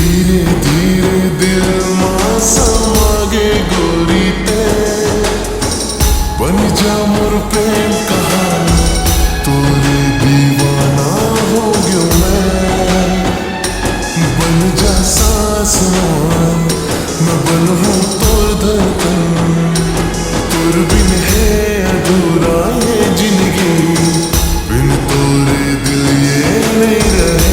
धीरे धीरे दिल मां समागे गोरी ते बन जा मोर प्रेम कहानी तोरे दीवाना हो गयो मैं बन जा सांस मैं बनूं तोर धड़कन तोर बिन है अधूरा ये जिंदगी बिन तोरे दिल ये नहीं रहे।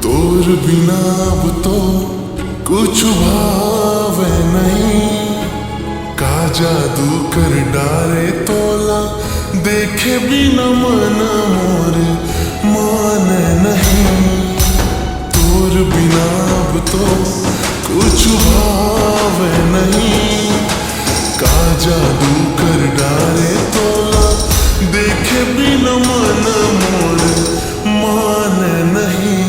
तोर बिना अब तो कुछ भावे नहीं का जादू कर डारे तोला देखे बिना मन मोरे माने नहीं तोर बिना अब तो कुछ भावे नहीं का जादू कर डारे तोला देखे बिना मन मोरे माने नहीं।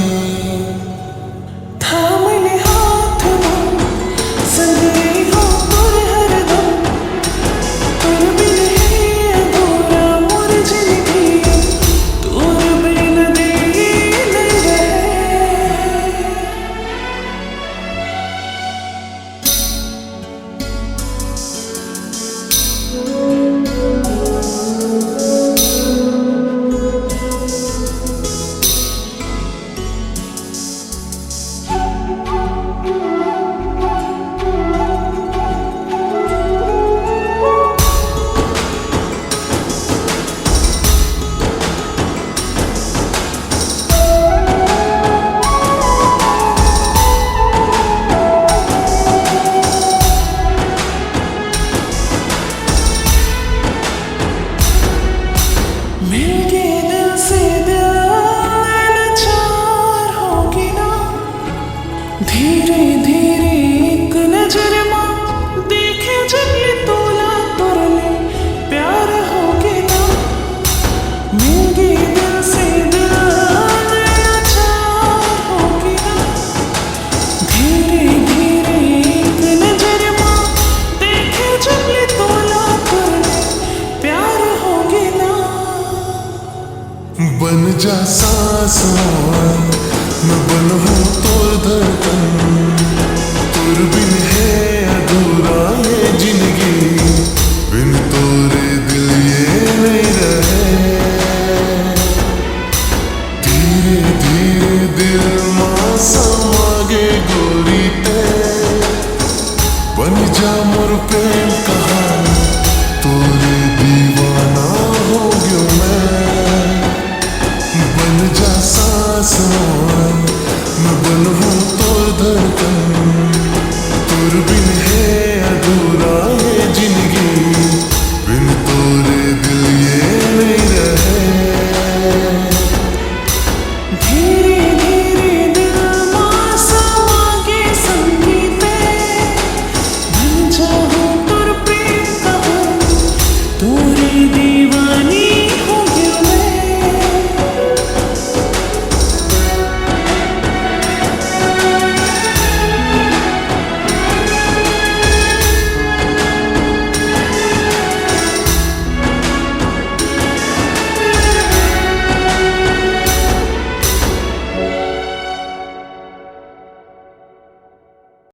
धीरे धीरे एक नजर मां देखे जब ये तोला तुरले प्यार हो गया मिल गई दिल से दिल लाचार हो गया धीरे धीरे एक नजर मां देखे जब ये तोला तुरले प्यार हो गया बन जा सांस मैं बनूं तोर धड़कन तोर बिन है अधूरा ये जिंदगी बिन तोरे दिल ये नहीं रहे। धीरे धीरे दिल मां समागे गोरी ते बन जा मोर प्रेम